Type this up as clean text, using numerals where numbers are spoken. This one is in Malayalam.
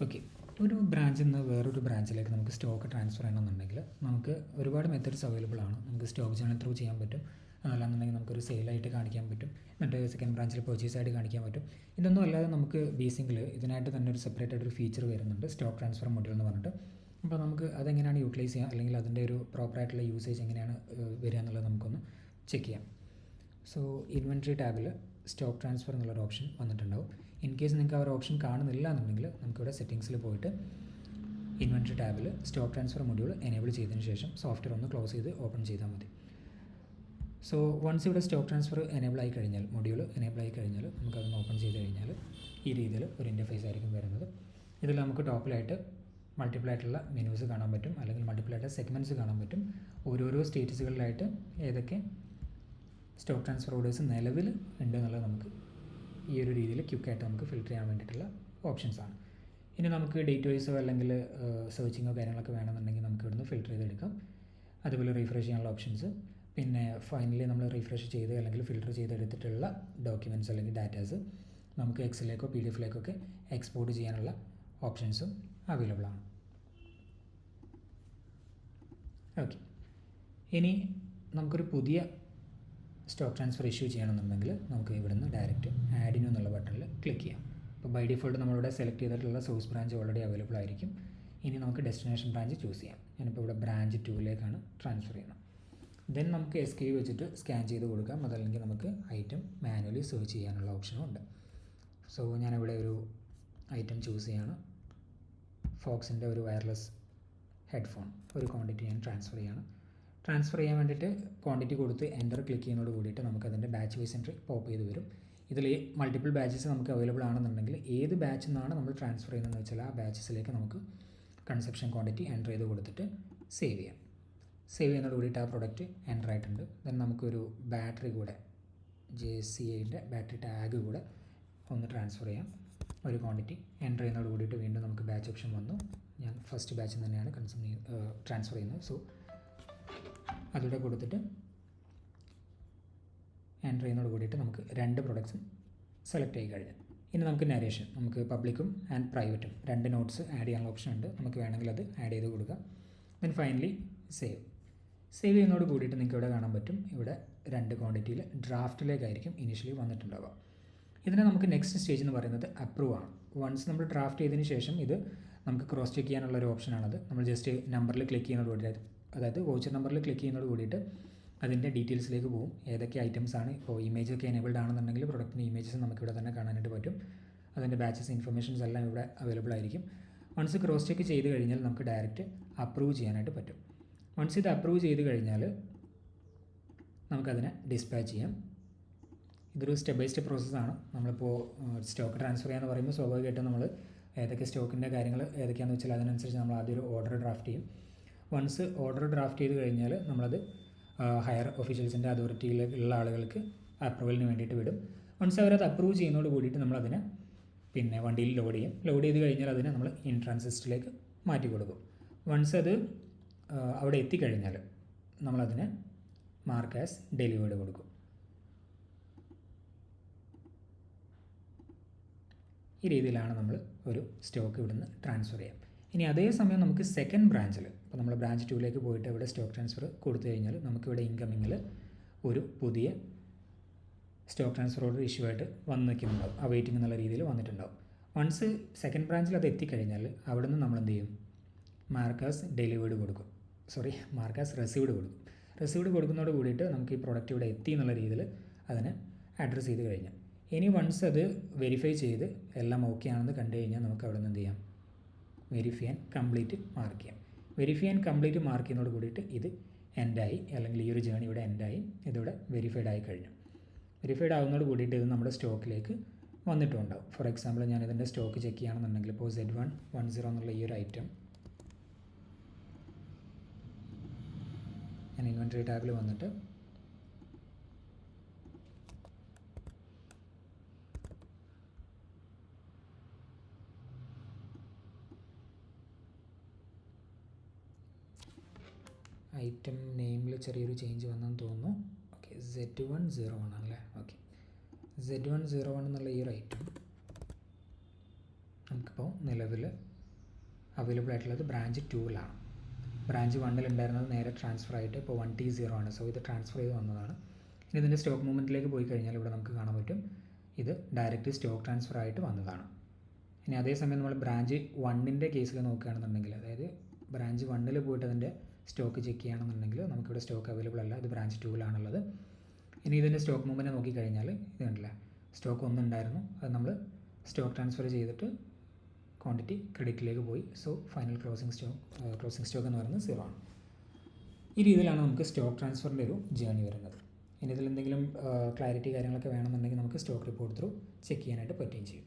ഓക്കെ. ഒരു ബ്രാഞ്ചിൽ നിന്ന് വേറൊരു ബ്രാഞ്ചിലേക്ക് നമുക്ക് സ്റ്റോക്ക് ട്രാൻസ്ഫർ ചെയ്യണമെന്നുണ്ടെങ്കിൽ നമുക്ക് ഒരുപാട് മെത്തേഡ്സ് അവൈലബിൾ ആണ്. നമുക്ക് സ്റ്റോക്ക് ചാനൽ ത്രൂ ചെയ്യാൻ പറ്റും. അതല്ലാന്നുണ്ടെങ്കിൽ നമുക്കൊരു സെയിലായിട്ട് കാണിക്കാൻ പറ്റും. എന്നിട്ട് സെക്കൻഡ് ബ്രാഞ്ചിൽ പർച്ചേസ് ആയിട്ട് കാണിക്കാൻ പറ്റും. ഇതൊന്നും അല്ലാതെ നമുക്ക് ബേസിക്കലി ഇതിനായിട്ട് തന്നെ ഒരു സെപ്പറേറ്റ് ആയിട്ടൊരു ഫീച്ചർ വരുന്നുണ്ട്, സ്റ്റോക്ക് ട്രാൻസ്ഫർ മൊഡ്യൂൾ എന്ന് പറഞ്ഞിട്ട്. അപ്പോൾ നമുക്ക് അതെങ്ങനെയാണ് യൂട്ടിലൈസ് ചെയ്യുക, അല്ലെങ്കിൽ അതിൻ്റെ ഒരു പ്രോപ്പറായിട്ടുള്ള യൂസേജ് എങ്ങനെയാണ് വരിക എന്നുള്ളത് നമുക്കൊന്ന് ചെക്ക് ചെയ്യാം. സോ ഇൻവെൻട്രി ടാബിൽ സ്റ്റോക്ക് ട്രാൻസ്ഫർ എന്നുള്ളൊരു ഓപ്ഷൻ വന്നിട്ടുണ്ടാവും. ഇൻ കേസ് നിങ്ങൾക്ക് ആ ഒരു ഓപ്ഷൻ കാണുന്നില്ല എന്നുണ്ടെങ്കിൽ നമുക്കിവിടെ സെറ്റിങ്സിൽ പോയിട്ട് ഇൻവെൻട്രി ടാബിൽ സ്റ്റോക്ക് ട്രാൻസ്ഫർ മൊഡ്യൂൾ എനേബിൾ ചെയ്തതിന് ശേഷം സോഫ്റ്റ്വെയർ ഒന്ന് ക്ലോസ് ചെയ്ത് ഓപ്പൺ ചെയ്താൽ മതി. സോ വൺസ് ഇവിടെ സ്റ്റോക്ക് ട്രാൻസ്ഫർ എനേബിൾ ആയി കഴിഞ്ഞാൽ, മൊഡ്യൂൾ എനേബിൾ ആയി കഴിഞ്ഞാൽ നമുക്കതൊന്ന് ഓപ്പൺ ചെയ്ത് കഴിഞ്ഞാൽ ഈ രീതിയിൽ ഒരു ഇൻ്റർഫേസ് ആയിരിക്കും വരുന്നത്. ഇതിൽ നമുക്ക് ടോപ്പിലായിട്ട് മൾട്ടിപ്പിൾ ആയിട്ടുള്ള മെനൂസ് കാണാൻ പറ്റും, അല്ലെങ്കിൽ മൾട്ടിപ്പിൾ ആയിട്ട് സെഗ്മെൻറ്റ്സ് കാണാൻ പറ്റും. ഓരോരോ സ്റ്റേറ്റസുകളിലായിട്ട് ഏതൊക്കെ സ്റ്റോക്ക് ട്രാൻസ്ഫർ ഓർഡേഴ്സ് നിലവിൽ ഉണ്ട് എന്നുള്ളത് നമുക്ക് ഈ ഒരു രീതിയിൽ ക്വിക്കായിട്ട് നമുക്ക് ഫിൽറ്റർ ചെയ്യാൻ വേണ്ടിയിട്ടുള്ള ഓപ്ഷൻസാണ്. ഇനി നമുക്ക് ഡേറ്റ് വൈസോ അല്ലെങ്കിൽ സെർച്ചിങ്ങോ കാര്യങ്ങളൊക്കെ വേണമെന്നുണ്ടെങ്കിൽ നമുക്ക് ഇവിടുന്ന് ഫിൽറ്റർ ചെയ്തെടുക്കാം. അതുപോലെ റീഫ്രഷ് ചെയ്യാനുള്ള ഓപ്ഷൻസ്, പിന്നെ ഫൈനലി നമ്മൾ റീഫ്രഷ് ചെയ്ത് അല്ലെങ്കിൽ ഫിൽറ്റർ ചെയ്തെടുത്തിട്ടുള്ള ഡോക്യുമെൻറ്റ്സ് അല്ലെങ്കിൽ ഡാറ്റാസ് നമുക്ക് എക്സലിലേക്കോ പി ഡി എഫിലേക്കൊക്കെ എക്സ്പോർട്ട് ചെയ്യാനുള്ള ഓപ്ഷൻസും അവൈലബിൾ ആണ്. ഓക്കെ. ഇനി നമുക്കൊരു പുതിയ സ്റ്റോക്ക് ട്രാൻസ്ഫർ ഇഷ്യൂ ചെയ്യണമെന്നുണ്ടെങ്കിൽ നമുക്ക് ഇവിടുന്ന് ഡയറക്റ്റ് ആഡ് ന്യൂ എന്നുള്ള ബട്ടണിൽ ക്ലിക്ക് ചെയ്യാം. അപ്പോൾ ബൈ ഡിഫോൾട്ട് നമ്മളിവിടെ സെലക്ട് ചെയ്തിട്ടുള്ള സോഴ്സ് ബ്രാഞ്ച് ഓൾറെഡി അവൈലബിൾ ആയിരിക്കും. ഇനി നമുക്ക് ഡെസ്റ്റിനേഷൻ ബ്രാഞ്ച് ചൂസ് ചെയ്യാം. ഞാനിപ്പോൾ ഇവിടെ ബ്രാഞ്ച് 2ലേക്കാണ് ട്രാൻസ്ഫർ ചെയ്യുന്നത്. ദെൻ നമുക്ക് SKU വെച്ചിട്ട് സ്കാൻ ചെയ്ത് കൊടുക്കാം. അതല്ലെങ്കിൽ നമുക്ക് ഐറ്റം മാനുവലി സെർച്ച് ചെയ്യാനുള്ള ഓപ്ഷനും ഉണ്ട്. സോ ഞാനിവിടെ ഒരു ഐറ്റം ചൂസ് ചെയ്യാണ്. ഫോക്സിൻ്റെ ഒരു വയർലെസ് ഹെഡ്ഫോൺ ഒരു ക്വാണ്ടിറ്റി ഞാൻ ട്രാൻസ്ഫർ ചെയ്യാണ്. ട്രാൻസ്ഫർ ചെയ്യാൻ വേണ്ടിയിട്ട് ക്വാണ്ടിറ്റി കൊടുത്ത് എൻ്റർ ക്ലിക്ക് ചെയ്യുന്നതോട് കൂടിയിട്ട് നമുക്കതിൻ്റെ ബാച്ച് വൈസ് എൻട്രി പോപ്പ് ചെയ്ത് വരും. ഇതിൽ മൾട്ടിപ്പിൾ ബാച്ചസ് നമുക്ക് അവൈലബിൾ ആണെന്നുണ്ടെങ്കിൽ ഏത് ബാച്ചിൽ നിന്നാണ് നമ്മൾ ട്രാൻസ്ഫർ ചെയ്യുന്നതെന്ന് വെച്ചാൽ ആ ബാച്ചസിലേക്ക് നമുക്ക് കൺസെപ്ഷൻ ക്വാണ്ടിറ്റി എൻ്റർ ചെയ്ത് കൊടുത്തിട്ട് സേവ് ചെയ്യാം. സേവ് ചെയ്യുന്നതോട് കൂടിയിട്ട് ആ പ്രൊഡക്റ്റ് എൻ്റർ ആയിട്ടുണ്ട്. ദെൻ നമുക്കൊരു ബാറ്ററി കൂടെ JCIൻ്റെ ബാറ്ററി ടാഗ് കൂടെ ഒന്ന് ട്രാൻസ്ഫർ ചെയ്യാം. ഒരു ക്വാണ്ടിറ്റി എൻ്റർ ചെയ്യുന്നതോട് കൂടിയിട്ട് വീണ്ടും നമുക്ക് ബാച്ച് ഓപ്ഷൻ വന്നു. ഞാൻ ഫസ്റ്റ് ബാച്ചിൽ തന്നെയാണ് ട്രാൻസ്ഫർ ചെയ്യുന്നത്. സോ അതിവിടെ കൊടുത്തിട്ട് എൻ്റർ ചെയ്യുന്നതോട് കൂടിയിട്ട് നമുക്ക് 2 പ്രൊഡക്ട്സും സെലക്ട് ചെയ്ത് കഴിഞ്ഞു. ഇനി നമുക്ക് നരേഷൻ, നമുക്ക് പബ്ലിക്കും ആൻഡ് പ്രൈവറ്റും 2 നോട്ട്സ് ആഡ് ചെയ്യാനുള്ള ഓപ്ഷൻ ഉണ്ട്. നമുക്ക് വേണമെങ്കിൽ അത് ആഡ് ചെയ്ത് കൊടുക്കാം. ദെൻ ഫൈനലി സേവ് ചെയ്യുന്നതോട് കൂടിയിട്ട് നിങ്ങൾക്ക് ഇവിടെ കാണാൻ പറ്റും, ഇവിടെ 2 ക്വാണ്ടിറ്റിയിൽ ഡ്രാഫ്റ്റിലേക്കായിരിക്കും ഇനീഷ്യലി വന്നിട്ടുണ്ടാവുക. ഇതിനെ നമുക്ക് നെക്സ്റ്റ് സ്റ്റേജ് എന്ന് പറയുന്നത് അപ്രൂവ് ആണ്. വൺസ് നമ്മൾ ഡ്രാഫ്റ്റ് ചെയ്തതിന് ശേഷം ഇത് നമുക്ക് ക്രോസ് ചെക്ക് ചെയ്യാനുള്ള ഒരു ഓപ്ഷനാണത്. നമ്മൾ ജസ്റ്റ് നമ്പറിൽ ക്ലിക്ക് ചെയ്യുന്നതോട് കൂടിയിട്ട്, അതായത് വൗച്ചർ നമ്പറിൽ ക്ലിക്ക് ചെയ്യുന്നതോട് കൂടിയിട്ട് അതിൻ്റെ ഡീറ്റെയിൽസിലേക്ക് പോകും. ഏതൊക്കെ ഐറ്റംസ് ആണ്, ഇപ്പോൾ ഇമേജൊക്കെ എനേബിൾഡ് ആണെന്നുണ്ടെങ്കിൽ പ്രൊഡക്റ്റിൻ്റെ ഇമേജസ് നമുക്കിവിടെ തന്നെ കാണാനായിട്ട് പറ്റും. അതിൻ്റെ ബാച്ചസ് ഇൻഫർമേഷൻസ് എല്ലാം ഇവിടെ അവൈലബിൾ ആയിരിക്കും. വൺസ് ക്രോസ് ചെക്ക് ചെയ്ത് കഴിഞ്ഞാൽ നമുക്ക് ഡയറക്റ്റ് അപ്രൂവ് ചെയ്യാനായിട്ട് പറ്റും. വൺസ് ഇത് അപ്രൂവ് ചെയ്ത് കഴിഞ്ഞാൽ നമുക്കതിനെ ഡിസ്പാച്ച് ചെയ്യാം. ഇതൊരു സ്റ്റെപ്പ് ബൈ സ്റ്റെപ്പ് പ്രോസസ്സാണ്. നമ്മളിപ്പോൾ സ്റ്റോക്ക് ട്രാൻസ്ഫർ ചെയ്യാന്ന് പറയുമ്പോൾ സ്വാഭാവികമായിട്ടും നമ്മൾ ഏതൊക്കെ സ്റ്റോക്കിൻ്റെ കാര്യങ്ങൾ ഏതൊക്കെയാണെന്ന് വെച്ചാൽ അതിനനുസരിച്ച് നമ്മൾ ആദ്യം ഒരു ഓർഡർ ഡ്രാഫ്റ്റ് ചെയ്യും. വൺസ് ഓർഡർ ഡ്രാഫ്റ്റ് ചെയ്ത് കഴിഞ്ഞാൽ നമ്മളത് ഹയർ ഒഫീഷ്യൽസിൻ്റെ അതോറിറ്റിയിലുള്ള ആളുകൾക്ക് അപ്രൂവലിന് വേണ്ടിയിട്ട് വിടും. വൺസ് അവരത് അപ്രൂവ് ചെയ്യുന്നതോട് കൂടിയിട്ട് നമ്മളതിനെ പിന്നെ വണ്ടിയിൽ ലോഡ് ചെയ്യും. ലോഡ് ചെയ്ത് കഴിഞ്ഞാൽ അതിനെ നമ്മൾ ഇൻ ട്രാൻസിസ്റ്റിലേക്ക് മാറ്റി കൊടുക്കും. വൺസ് അത് അവിടെ എത്തിക്കഴിഞ്ഞാൽ നമ്മളതിനെ മാർക്ക് ആസ് ഡെലിവേർഡ് കൊടുക്കും. ഈ രീതിയിലാണ് നമ്മൾ ഒരു സ്റ്റോക്ക് ഇവിടുന്ന് ട്രാൻസ്ഫർ ചെയ്യാം. ഇനി അതേസമയം നമുക്ക് സെക്കൻഡ് ബ്രാഞ്ചിൽ, ഇപ്പോൾ നമ്മൾ ബ്രാഞ്ച് 2ലേക്ക് പോയിട്ട് ഇവിടെ സ്റ്റോക്ക് ട്രാൻസ്ഫർ കൊടുത്തു കഴിഞ്ഞാൽ നമുക്കിവിടെ ഇൻകമിങ്ങിൽ ഒരു പുതിയ സ്റ്റോക്ക് ട്രാൻസ്ഫർ ഓർഡർ ഇഷ്യൂ ആയിട്ട് വന്ന് നിൽക്കുന്നുണ്ടാവും, അവൈറ്റിംഗ് എന്നുള്ള രീതിയിൽ വന്നിട്ടുണ്ടാവും. വൺസ് സെക്കൻഡ് ബ്രാഞ്ചിൽ അത് എത്തിക്കഴിഞ്ഞാൽ അവിടെ നിന്ന് നമ്മൾ എന്ത് ചെയ്യും, മാർക്കാസ് ഡെലിവേർഡ് കൊടുക്കും, മാർക്കാസ് റിസീവ്ഡ് കൊടുക്കും. റിസീവ്ഡ് കൊടുക്കുന്നതോട് കൂടിയിട്ട് നമുക്ക് ഈ പ്രോഡക്റ്റ് ഇവിടെ എത്തി എന്നുള്ള രീതിയിൽ അതിനെ അഡ്രസ്സ് ചെയ്ത് കഴിഞ്ഞാൽ, ഇനി വൺസ് അത് വെരിഫൈ ചെയ്ത് എല്ലാം ഓക്കെ ആണെന്ന് കണ്ടു കഴിഞ്ഞാൽ നമുക്ക് അവിടെ നിന്ന് എന്ത് ചെയ്യാം, വെരിഫൈ ആൻഡ് കംപ്ലീറ്റ് മാർക്ക് ചെയ്യാം. വെരിഫൈ ആൻഡ് കംപ്ലീറ്റ് മാർക്ക് ചെയ്യുന്നതോട് കൂടിയിട്ട് ഇത് എൻഡായി, അല്ലെങ്കിൽ ഈ ഒരു ജേണി ഇവിടെ എൻഡായി, ഇതിവിടെ വെരിഫൈഡ് ആയി കഴിഞ്ഞു. വെരിഫൈഡ് ആകുന്നതോട് കൂടിയിട്ട് ഇത് നമ്മുടെ സ്റ്റോക്കിലേക്ക് വന്നിട്ടുണ്ടാവും. ഫോർ എക്സാമ്പിൾ ഞാൻ ഇതിൻ്റെ സ്റ്റോക്ക് ചെക്ക് ചെയ്യുകയാണെന്നുണ്ടെങ്കിൽ ഇപ്പോൾ Z110 എന്നുള്ള ഈ ഒരു ഐറ്റം ഞാൻ ഇൻവെൻട്രി ടാബിൽ വന്നിട്ട് ഐറ്റം നെയിമിൽ ചെറിയൊരു ചേഞ്ച് വന്നെന്ന് തോന്നുന്നു. ഓക്കെ, Z101 ആണല്ലേ. ഓക്കെ, Z101 എന്നുള്ള ഈ ഒരു ഐറ്റം നമുക്കിപ്പോൾ നിലവിൽ അവൈലബിൾ ആയിട്ടുള്ളത് ബ്രാഞ്ച് 2-ലാണ്. ബ്രാഞ്ച് 1-ൽ ഉണ്ടായിരുന്നത് നേരെ ട്രാൻസ്ഫർ ആയിട്ട് ഇപ്പോൾ 1T0 ആണ്. സോ ഇത് ട്രാൻസ്ഫർ ചെയ്ത് വന്നതാണ്. ഇനി ഇതിൻ്റെ സ്റ്റോക്ക് മൂവ്മെൻറ്റിലേക്ക് പോയി കഴിഞ്ഞാൽ ഇവിടെ നമുക്ക് കാണാൻ പറ്റും ഇത് ഡയറക്റ്റ് സ്റ്റോക്ക് ട്രാൻസ്ഫർ ആയിട്ട് വന്നതാണ്. ഇനി അതേസമയം നമ്മൾ ബ്രാഞ്ച് 1-ൻ്റെ കേസിൽ നോക്കുകയാണെന്നുണ്ടെങ്കിൽ, അതായത് ബ്രാഞ്ച് 1-ൽ പോയിട്ട് അതിൻ്റെ സ്റ്റോക്ക് ചെക്ക് ചെയ്യുകയാണെന്നുണ്ടെങ്കിൽ നമുക്കിവിടെ സ്റ്റോക്ക് അവൈലബിൾ അല്ല. ഇത് ബ്രാഞ്ച് 2-ലാണുള്ളത്. ഇനി ഇതിൻ്റെ സ്റ്റോക്ക് മൂവ്മെൻറ്റ് നോക്കിക്കഴിഞ്ഞാൽ ഇത് കണ്ടില്ല, സ്റ്റോക്ക് 1 ഉണ്ടായിരുന്നു, അത് നമ്മൾ സ്റ്റോക്ക് ട്രാൻസ്ഫർ ചെയ്തിട്ട് ക്വാണ്ടിറ്റി ക്രെഡിറ്റിലേക്ക് പോയി. സോ ഫൈനൽ ക്ലോസിംഗ് സ്റ്റോക്ക് എന്ന് പറയുന്നത് 0 ആണ്. ഈ രീതിയിലാണ് നമുക്ക് സ്റ്റോക്ക് ട്രാൻസ്ഫറിൻ്റെ ഒരു ജേണി വരുന്നത്. ഇനി ഇതിൽ എന്തെങ്കിലും ക്ലാരിറ്റി കാര്യങ്ങളൊക്കെ വേണമെന്നുണ്ടെങ്കിൽ നമുക്ക് സ്റ്റോക്ക് റിപ്പോർട്ട് ത്രൂ ചെക്ക് ചെയ്യാനായിട്ട് പറ്റുകയും ചെയ്യും.